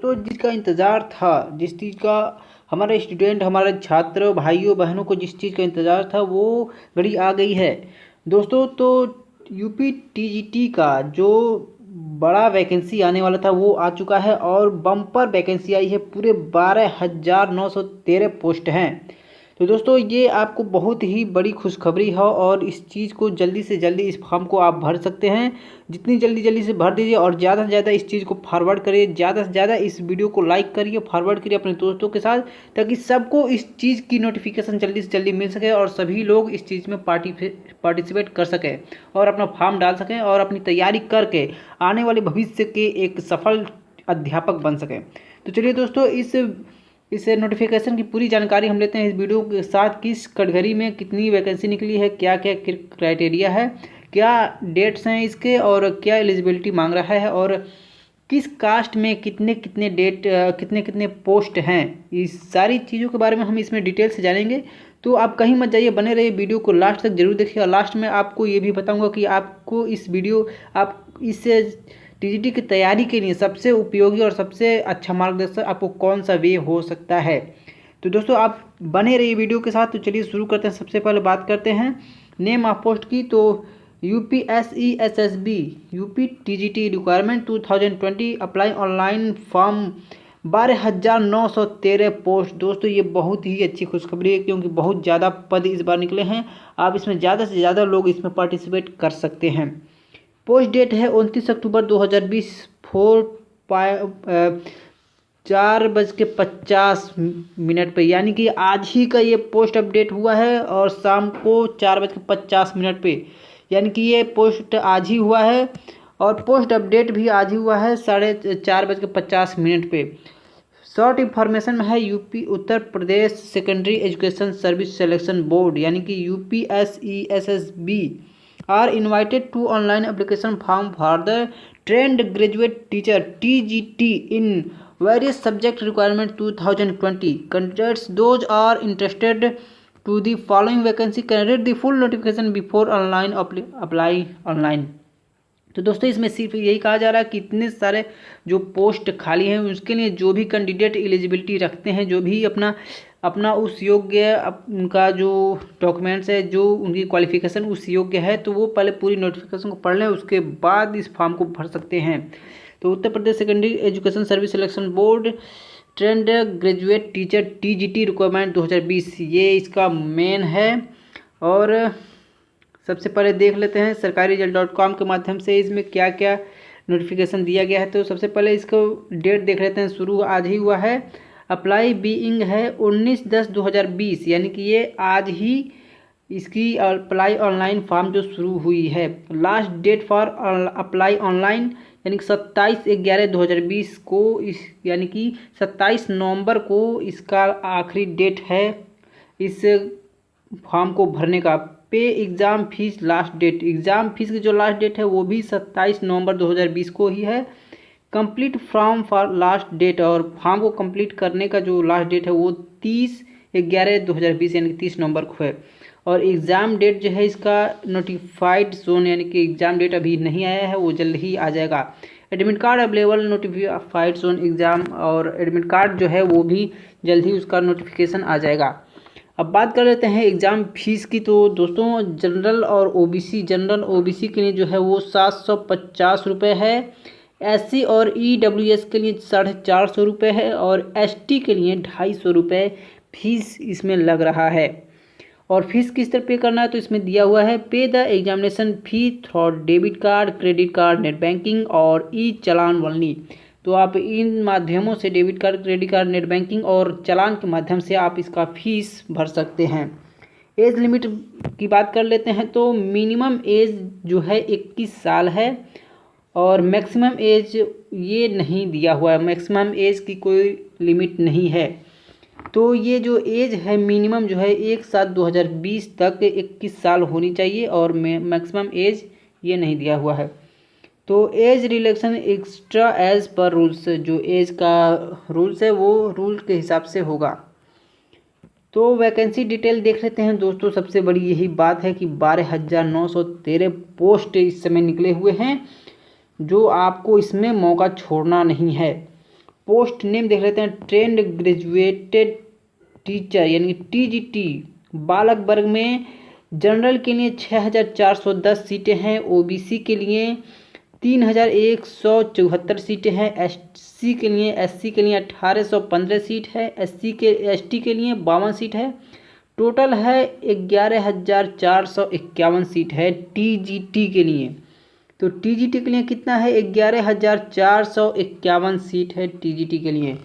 दोस्तों जिसका इंतज़ार था, जिस चीज़ का हमारे स्टूडेंट, हमारे छात्र भाइयों बहनों को जिस चीज़ का इंतज़ार था वो घड़ी आ गई है दोस्तों। तो यूपी टीजीटी का जो बड़ा वैकेंसी आने वाला था वो आ चुका है और बम्पर वैकेंसी आई है। पूरे 12,913 पोस्ट हैं। तो दोस्तों ये आपको बहुत ही बड़ी खुशखबरी है और इस चीज़ को जल्दी से जल्दी इस फॉर्म को आप भर सकते हैं। जितनी जल्दी से भर दीजिए और ज़्यादा से ज़्यादा इस चीज़ को फॉरवर्ड करिए, ज़्यादा से ज़्यादा इस वीडियो को लाइक करिए, फॉरवर्ड करिए अपने दोस्तों के साथ, ताकि सबको इस चीज़ की नोटिफिकेशन जल्दी से जल्दी मिल सके और सभी लोग इस चीज़ में पार्टिसिपेट कर सकें और अपना फॉर्म डाल सकें और अपनी तैयारी करके आने वाले भविष्य के एक सफल अध्यापक बन सकें। तो चलिए दोस्तों इस नोटिफिकेशन की पूरी जानकारी हम लेते हैं इस वीडियो के साथ। किस कैटेगरी में कितनी वैकेंसी निकली है, क्या क्या क्राइटेरिया है, क्या डेट्स हैं इसके और क्या एलिजिबिलिटी मांग रहा है और किस कास्ट में कितने कितने पोस्ट हैं, इस सारी चीज़ों के बारे में हम इसमें डिटेल से जानेंगे। तो आप कहीं मत जाइए, बने रहिए, वीडियो को लास्ट तक जरूर देखिए। और लास्ट में आपको ये भी बताऊंगा कि आपको इस टीजीटी की तैयारी के लिए सबसे उपयोगी और सबसे अच्छा मार्गदर्शक आपको कौन सा वे हो सकता है। तो दोस्तों आप बने रहिए वीडियो के साथ। तो चलिए शुरू करते हैं। सबसे पहले बात करते हैं नेम ऑफ पोस्ट की। तो UPSESSB UP TGT requirement 2020 apply online form 12,913 post. दोस्तों ये बहुत ही अच्छी खुशखबरी है क्योंकि बहुत ज़्यादा पद इस बार निकले हैं। आप इसमें ज़्यादा से ज़्यादा लोग इसमें पार्टिसिपेट कर सकते हैं। पोस्ट डेट है 29 अक्टूबर 2020 4:50 पे, यानी कि आज ही का ये पोस्ट अपडेट हुआ है और शाम को 4:50 पे, यानी कि ये पोस्ट आज ही हुआ है और पोस्ट अपडेट भी आज ही हुआ है 4:50 पे। शॉर्ट इन्फॉर्मेशन में है UP Uttar Pradesh secondary education service selection board यानी कि UPSESSB are invited to online application form for the trained graduate teacher TGT in various subject requirement 2020. Candidates those are interested to the following vacancy can read the full notification before online apply online. तो दोस्तों इसमें सिर्फ यही कहा जा रहा है कि इतने सारे जो पोस्ट खाली हैं उसके लिए जो भी कैंडिडेट एलिजिबिलिटी रखते हैं, जो भी अपना उस योग्य उनका जो डॉक्यूमेंट्स है, जो उनकी क्वालिफिकेशन उस योग्य है, तो वो पहले पूरी नोटिफिकेशन को पढ़ लें, उसके बाद इस फॉर्म को भर सकते हैं। तो Uttar Pradesh secondary education service selection board trained graduate teacher TGT requirement 2020 ये इसका मेन है। और सबसे पहले देख लेते हैं सरकारीरिजल्ट.com के माध्यम से इसमें क्या क्या नोटिफिकेशन दिया गया है। तो सबसे पहले इसको डेट देख लेते हैं। शुरू आज ही हुआ है। अप्लाई बीइंग है 19/10/2020, यानी कि ये आज ही इसकी अप्लाई ऑनलाइन फॉर्म जो शुरू हुई है। Last date for apply online यानी कि 27/11/2020 को यानी कि 27 नवंबर को इसका आखिरी डेट है इस फॉर्म को भरने का। Pay exam fees last date, exam fees की जो लास्ट डेट है वो भी 27 नवंबर 2020 को ही है। Complete form for last date, और फॉर्म को कंप्लीट करने का जो लास्ट डेट है वो 30/11/2020 यानी कि 30 नवंबर को है। और एग्ज़ाम डेट जो है इसका नोटिफाइड जोन यानी कि एग्ज़ाम डेट अभी नहीं आया है, वो जल्द ही आ जाएगा। Admit card available notified zone exam, और एडमिट कार्ड जो है वो भी जल्द ही उसका नोटिफिकेशन आ जाएगा। अब बात कर लेते हैं एग्ज़ाम फीस की। तो दोस्तों जनरल और ओबीसी के लिए जो है वो 750 रुपये है। SC और EWS के लिए 450 रुपये है और ST के लिए 250 रुपये फीस इसमें लग रहा है। और फीस किस तरह पे करना है तो इसमें दिया हुआ है पे the examination fee through debit card, credit card, net banking और ई चालान ओनली। तो आप इन माध्यमों से debit card, credit card, net banking और चालान के माध्यम से आप इसका फीस भर सकते हैं। एज लिमिट की बात कर लेते हैं। तो मिनिमम एज जो है 21 साल है और मैक्सिमम एज ये नहीं दिया हुआ है, मैक्सिमम एज की कोई लिमिट नहीं है। तो ये जो एज है मिनिमम जो है 1/7/2020 तक 21 साल होनी चाहिए और मैक्सिमम एज ये नहीं दिया हुआ है। तो age relaxation extra age per rules, जो एज का रूल्स है वो रूल के हिसाब से होगा। तो वैकेंसी डिटेल देख लेते हैं दोस्तों। सबसे बड़ी यही बात है कि 12,913 पोस्ट इस समय निकले हुए हैं, जो आपको इसमें मौका छोड़ना नहीं है। पोस्ट नेम देख लेते हैं। ट्रेंड ग्रेजुएटेड टीचर यानी कि TGT बालक वर्ग में जनरल के लिए 6410 सीटें हैं, OBC के लिए 3174 सीटें हैं, SC के लिए 1815 सीट है, ST के लिए 52 सीट है। टोटल है 11451 सीट है TGT के लिए। तो TGT के लिए कितना है? 11451 सीट है TGT के लिए।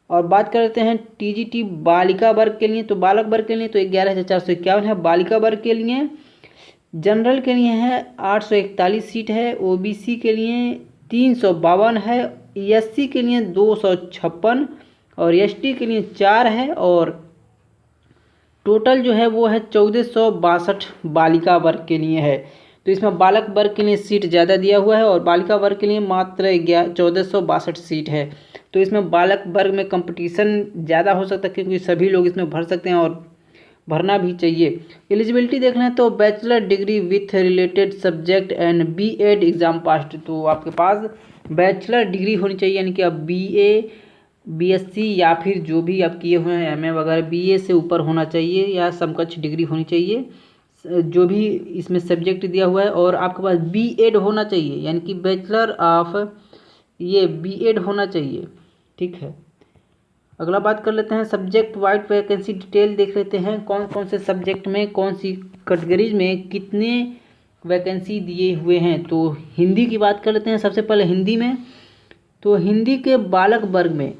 और बात करते हैं TGT बालिका वर्ग के लिए। तो बालक वर्ग के लिए तो 11451 है। बालिका वर्ग के लिए जनरल के लिए है 841 सीट है, OBC के लिए 352 है, SC के लिए 256 और ST के लिए 4 है। और टोटल जो है वो है 1462 बालिका वर्ग के लिए है। तो इसमें बालक वर्ग के लिए सीट ज़्यादा दिया हुआ है और बालिका वर्ग के लिए मात्र 1462 सीट है। तो इसमें बालक वर्ग में कंपटीशन ज़्यादा हो सकता है क्योंकि सभी लोग इसमें भर सकते हैं और भरना भी चाहिए। एलिजिबिलिटी देख लें तो bachelor degree with related subject and BEd exam passed. तो आपके पास बैचलर डिग्री होनी चाहिए यानी कि आप BA BSc या फिर जो भी आप किए हुए हैं MA वगैरह BA से ऊपर होना चाहिए या समकक्ष डिग्री होनी चाहिए जो भी इसमें सब्जेक्ट दिया हुआ है। और आपके पास BEd होना चाहिए यानी कि बैचलर ऑफ BEd होना चाहिए। ठीक है, अगला बात कर लेते हैं सब्जेक्ट वाइड वैकेंसी डिटेल देख लेते हैं। कौन कौन से सब्जेक्ट में कौन सी कैटेगरीज में कितने वैकेंसी दिए हुए हैं। तो हिंदी की बात कर लेते हैं सबसे पहले हिंदी में। तो हिंदी के बालक वर्ग में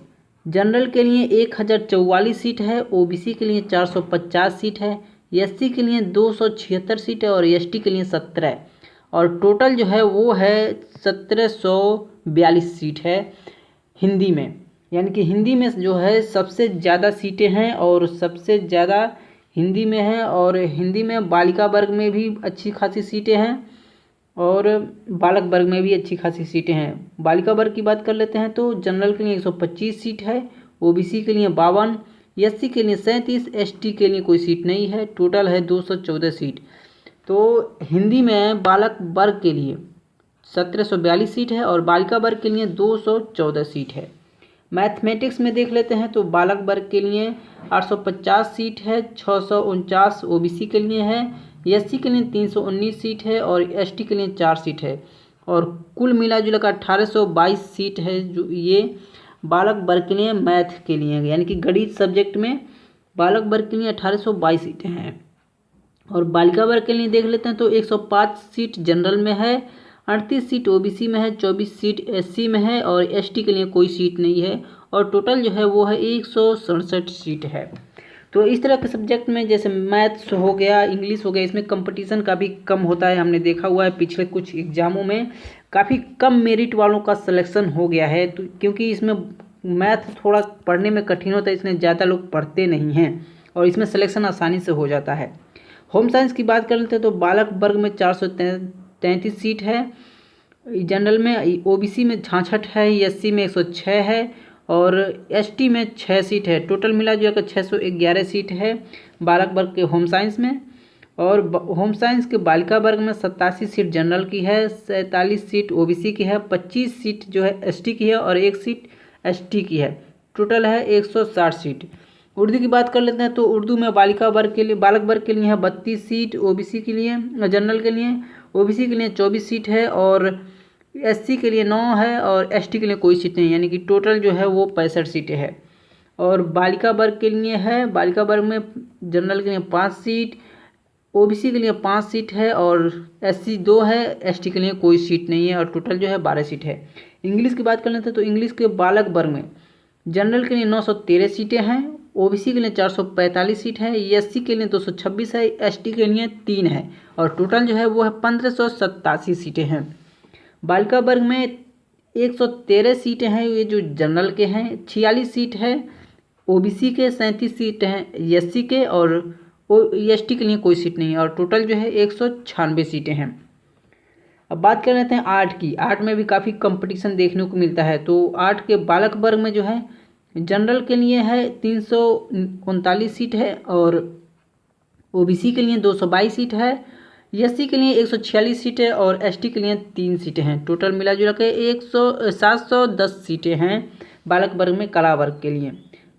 जनरल के लिए 1044 सीट है, OBC के लिए 450 सीट है, SC के लिए 276 सीट है और ST के लिए 17 और टोटल जो है वो है 1742 सीट है हिंदी में। यानी कि हिंदी में जो है सबसे ज़्यादा सीटें हैं और सबसे ज़्यादा हिंदी में है। और हिंदी में बालिका वर्ग में भी अच्छी खासी सीटें हैं और बालक वर्ग में भी अच्छी खासी सीटें हैं। बालिका वर्ग की बात कर लेते हैं तो जनरल के लिए 125 सीट है, OBC के लिए 52, SC के लिए 37, ST के लिए कोई सीट नहीं है। टोटल है 214 सीट। तो हिंदी में बालक वर्ग के लिए 1742 सीट है और बालिका वर्ग के लिए 214 सीट है। मैथमेटिक्स में देख लेते हैं तो बालक वर्ग के लिए 850 सीट है, 649 OBC के लिए है, SC के लिए 319 सीट है और ST के लिए 4 सीट है। और कुल मिला जुला कर 1822 सीट है जो ये बालक वर्ग के लिए मैथ के लिए यानी कि गणित सब्जेक्ट में बालक वर्ग के लिए 1822 सीटें हैं। और बालिका वर्ग के लिए देख लेते हैं तो 105 सीट जनरल में है, 38 सीट OBC में है, 24 सीट SC में है और ST के लिए कोई सीट नहीं है। और टोटल जो है वो है 167 सीट है। तो इस तरह के सब्जेक्ट में जैसे मैथ्स हो गया, इंग्लिश हो गया, इसमें कंपटीशन काफ़ी कम होता है। हमने देखा हुआ है पिछले कुछ एग्जामों में काफ़ी कम मेरिट वालों का सिलेक्शन हो गया है। तो क्योंकि इसमें मैथ थोड़ा पढ़ने में कठिन होता है इसलिए ज़्यादा लोग पढ़ते नहीं हैं और इसमें सिलेक्शन आसानी से हो जाता है। होम साइंस की बात कर लेते हैं तो बालक वर्ग में 433 सीट है, जनरल में OBC में 66 है, SC में 106 है और ST में 6 सीट है। टोटल मिला जुलाकर 611 सीट है बालक वर्ग के होम साइंस में। और होम साइंस के बालिका वर्ग में 87 सीट जनरल की है, 47 सीट OBC की है, 25 सीट जो है ST की है और 1 सीट ST की है। टोटल है 160 सीट। उर्दू की बात कर लेते हैं तो उर्दू में बालिका वर्ग के लिए बालक वर्ग के लिए है 32 सीट, OBC के लिए जनरल के लिए OBC के लिए 24 सीट है और SC के लिए 9 है और ST के लिए कोई सीट नहीं, यानी कि टोटल जो है वो 65 सीटें हैं। और बालिका वर्ग के लिए है, बालिका वर्ग में जनरल के लिए 5 सीट, OBC के लिए 5 सीट है और SC 2 है, ST के लिए कोई सीट नहीं है और टोटल जो है 12 सीट है। इंग्लिश की बात कर लेते हैं तो इंग्लिश के बालक वर्ग में जनरल के लिए 913 सीटें हैं, OBC के लिए 445 सीट है, SC के लिए 226 है, ST के लिए 3 है और टोटल जो है वो है 1587 सीटें हैं। बालिका वर्ग में 113 सीटें हैं ये जो जनरल के हैं, 46 सीट है OBC के, 37 सीट हैं SC के और ST के लिए कोई सीट नहीं है और टोटल जो है 196 सीटें हैं। अब बात कर लेते हैं आर्ट की। आर्ट में भी काफ़ी कंपटीशन देखने को मिलता है। तो आर्ट के बालक वर्ग में जो है जनरल के लिए है 339 सीट है और OBC के लिए 222 सीट है, SC के लिए 146 सीट है और ST के लिए 3 सीटें हैं। टोटल मिला जुला के 710 सीटें हैं बालक वर्ग में कला वर्ग के लिए।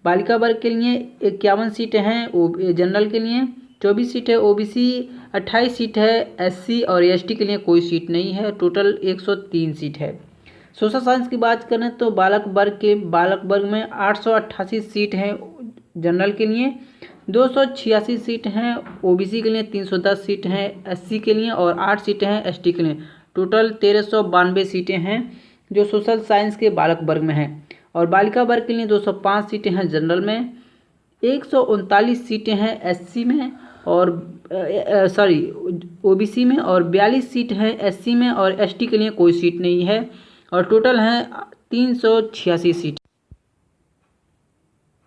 बालिका वर्ग के लिए 51 सीटें हैं जनरल के लिए, 24 सीट है ओबीसी, 28 सीट है एससी और एसटी के लिए कोई सीट नहीं है। टोटल 103 सीट है। सोशल साइंस की बात करें तो बालक वर्ग में 888 सीट हैं जनरल के लिए, 286 सीट हैं ओबीसी के लिए, 310 सीट हैं एससी के लिए और 8 सीटें हैं एसटी के लिए। टोटल 1392 सीटें हैं जो सोशल साइंस के बालक वर्ग में हैं। और बालिका वर्ग के लिए 205 सीटें हैं जनरल में, 139 सीटें हैं एससी में और ओबीसी में और 42 सीट हैं एससी में और एसटी के लिए कोई सीट नहीं है। और टोटल हैं 386 सीट।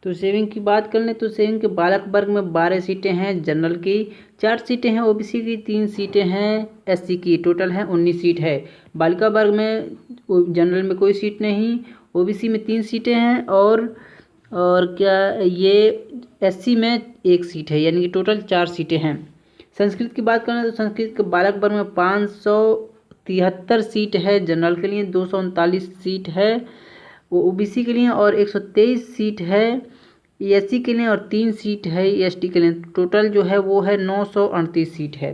तो सेविंग की बात कर लें तो सेविंग के बालक वर्ग में 12 सीटें हैं जनरल की, 4 सीटें हैं ओबीसी की, 3 सीटें हैं एससी की। टोटल हैं 19 सीट है। बालिका वर्ग में जनरल में कोई सीट नहीं, ओबीसी में 3 सीटें हैं और क्या ये एससी में 1 सीट है, यानी कि टोटल 4 सीटें हैं। संस्कृत की बात करें तो संस्कृत के बालक वर्ग में 573 सीट है जनरल के लिए, 239 सीट है ओबीसी के लिए और 123 सीट है एससी के लिए और 3 सीट है एसटी के लिए। टोटल जो है वो है 938 सीट है।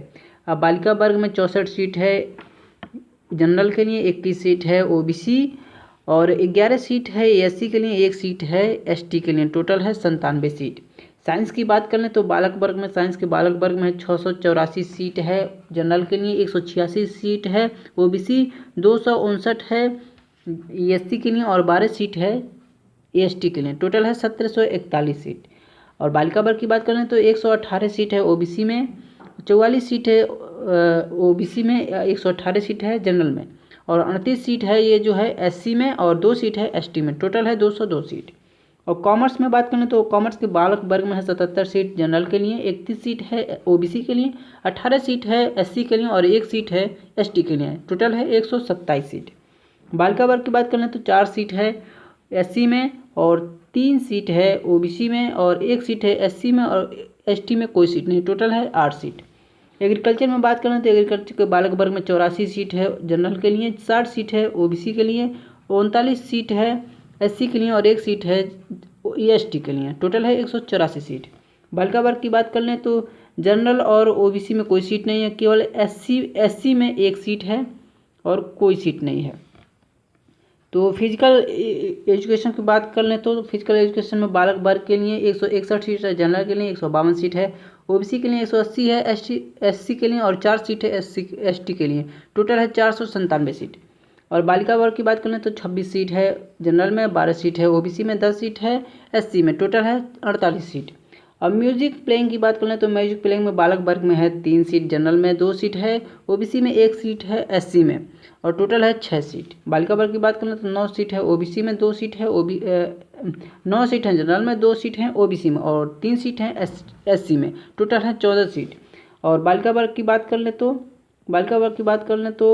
अब बालिका वर्ग में 64 सीट है जनरल के लिए, 21 सीट है ओबीसी और 11 सीट है एससी के लिए, 1 सीट है एसटी के लिए। टोटल है 97 सीट। साइंस की बात करें तो बालक वर्ग में साइंस के बालक वर्ग में 684 सीट है जनरल के लिए, 186 सीट है ओबीसी, 259 है एससी के लिए और 12 सीट है एसटी के लिए। टोटल है 1741 सीट। और बालिका वर्ग की बात करें तो 118 सीट है ओबीसी में, 44 सीट है ओबीसी में, 118 सीट है जनरल में और 38 सीट है ये जो है एससी में और 2 सीट है एसटी में। टोटल है 202 सीट। और कॉमर्स में बात करें तो कॉमर्स के बालक वर्ग में है 77 सीट जनरल के लिए, 31 सीट है ओबीसी के लिए, 18 सीट है एससी के लिए और 1 सीट है एसटी के लिए। टोटल है 127 सीट। बालिका वर्ग की बात करें तो 4 सीट है एससी में और 3 सीट है ओबीसी में और 1 सीट है एससी में और एसटी में कोई सीट नहीं। टोटल है 8 सीट। एग्रीकल्चर में बात करें तो एग्रीकल्चर के बालक वर्ग में 84 सीट है जनरल के लिए, 60 सीट है ओबीसी के लिए, 39 सीट है एससी के लिए और 1 सीट है एसटी के लिए। टोटल है 184 सीट। बालिका वर्ग की बात कर लें तो जनरल और ओबीसी में कोई सीट नहीं है, केवल एससी में 1 सीट है और कोई सीट नहीं है। तो फिजिकल एजुकेशन की बात कर लें तो फिजिकल एजुकेशन में बालक वर्ग के लिए 161 सीट है जनरल के लिए, 152 सीट है ओबीसी के लिए, 180 है एससी के लिए और 4 सीट है एसटी के लिए। टोटल है 497 सीट। और बालिका वर्ग की बात करें तो 26 सीट है जनरल में, 12 सीट है ओबीसी में, 10 सीट है एससी में। टोटल है 48 सीट। अब म्यूजिक प्लेइंग की बात करें तो म्यूजिक प्लेइंग में बालक वर्ग में है 3 सीट जनरल में, 2 सीट है ओबीसी में, 1 सीट है एससी में और टोटल है 6 सीट। बालिका वर्ग की बात करें तो 9 सीट है ओबीसी में, 2 सीट है 9 सीट हैं जनरल में, 2 सीट हैं ओबीसी में और 3 सीट हैं एससी में। टोटल है 14 सीट। और बालिका वर्ग की बात कर लें तो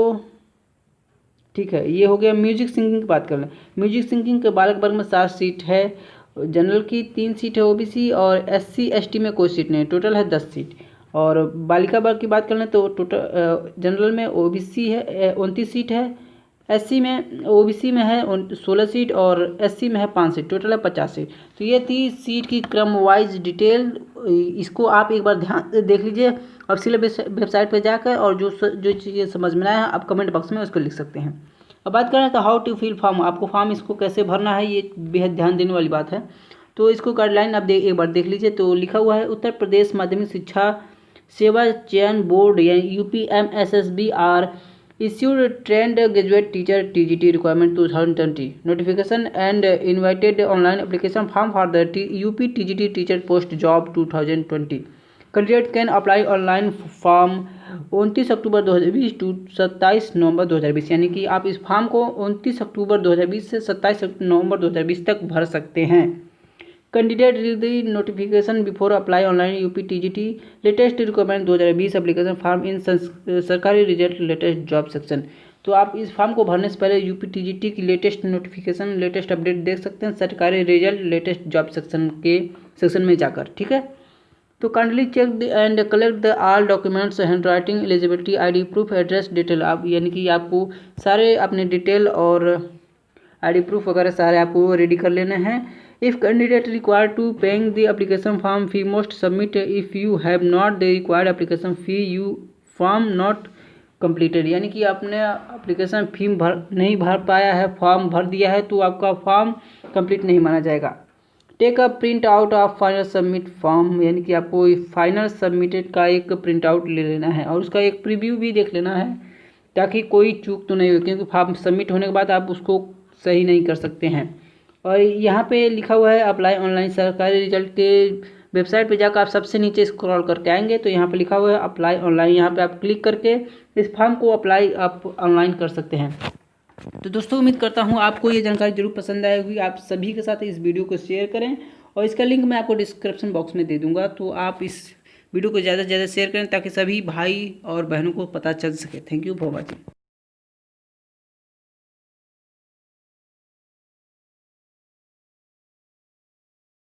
ठीक है, ये हो गया म्यूजिक सिंगिंग की बात कर लें। म्यूजिक सिंगिंग के बालक वर्ग में 7 सीट है जनरल की, 3 सीट है ओबीसी और एससी एसटी में कोई सीट नहीं। टोटल है 10 सीट। और बालिका वर्ग की बात कर लें तो टोटल जनरल में ओबीसी है 29 सीट है, एससी में ओबीसी में है 16 सीट और एससी में है 5 सीट। टोटल है 50 सीट। तो ये 30 सीट की क्रम वाइज डिटेल, इसको आप एक बार ध्यान से देख लीजिए ऑफिशियल वेबसाइट पर जाकर, और जो चीज़ें समझ में आया आप कमेंट बॉक्स में उसको लिख सकते हैं। अब बात करें तो हाउ टू फिल फॉर्म, आपको फॉर्म इसको कैसे भरना है, ये बेहद ध्यान देने वाली बात है। तो इसको गाइडलाइन आप एक बार देख लीजिए। तो लिखा हुआ है उत्तर प्रदेश माध्यमिक शिक्षा सेवा चयन बोर्ड यानी UPMSSB are issued trained graduate teacher TGT requirement 2020 notification and invited online application form for the UP TGT teacher post job 2020 candidate can apply online form 29 October 2020 to 27 November 2020, यानी कि आप इस फॉर्म को 29 October 2020 से 27 November 2020 तक भर सकते हैं। Candidate read the notification before apply online UP TGT latest requirement 2020 application form in सरकारी रिजल्ट लेटेस्ट जॉब सेक्शन। तो आप इस फॉर्म को भरने से पहले UP TGT की लेटेस्ट नोटिफिकेशन लेटेस्ट अपडेट देख सकते हैं सरकारी रिजल्ट लेटेस्ट जॉब सेक्शन के सेक्शन में जाकर। ठीक है, तो kindly check and collect the all documents hand writing eligibility ID proof address detail. आप यानी कि आपको सारे अपने डिटेल और ID प्रूफ वगैरह सारे आपको रेडी कर लेना है। If candidate required to paying the application form fee most submit if you have not the required application fee you form not completed, यानी कि आपने एप्लीकेशन फी नहीं भर पाया है, फॉर्म भर दिया है तो आपका फॉर्म कंप्लीट नहीं माना जाएगा। Take a print out of final submit form, यानी कि आपको फाइनल सबमिटेड का एक प्रिंट आउट ले लेना है और उसका एक प्रीव्यू भी देख लेना है ताकि कोई चूक तो नहीं हो, क्योंकि फॉर्म सबमिट होने के बाद आप उसको सही नहीं कर सकते हैं। और यहाँ पे लिखा हुआ है अप्लाई ऑनलाइन, सरकारी रिजल्ट के वेबसाइट पे जाकर आप सबसे नीचे स्क्रॉल करके आएंगे तो यहाँ पे लिखा हुआ है अप्लाई ऑनलाइन, यहाँ पे आप क्लिक करके इस फॉर्म को अप्लाई आप ऑनलाइन कर सकते हैं। तो दोस्तों उम्मीद करता हूँ आपको ये जानकारी जरूर पसंद आएगी। आप सभी के साथ इस वीडियो को शेयर करें और इसका लिंक मैं आपको डिस्क्रिप्शन बॉक्स में दे दूँगा, तो आप इस वीडियो को ज़्यादा से ज़्यादा शेयर करें ताकि सभी भाई और बहनों को पता चल सके। Thank you for watching.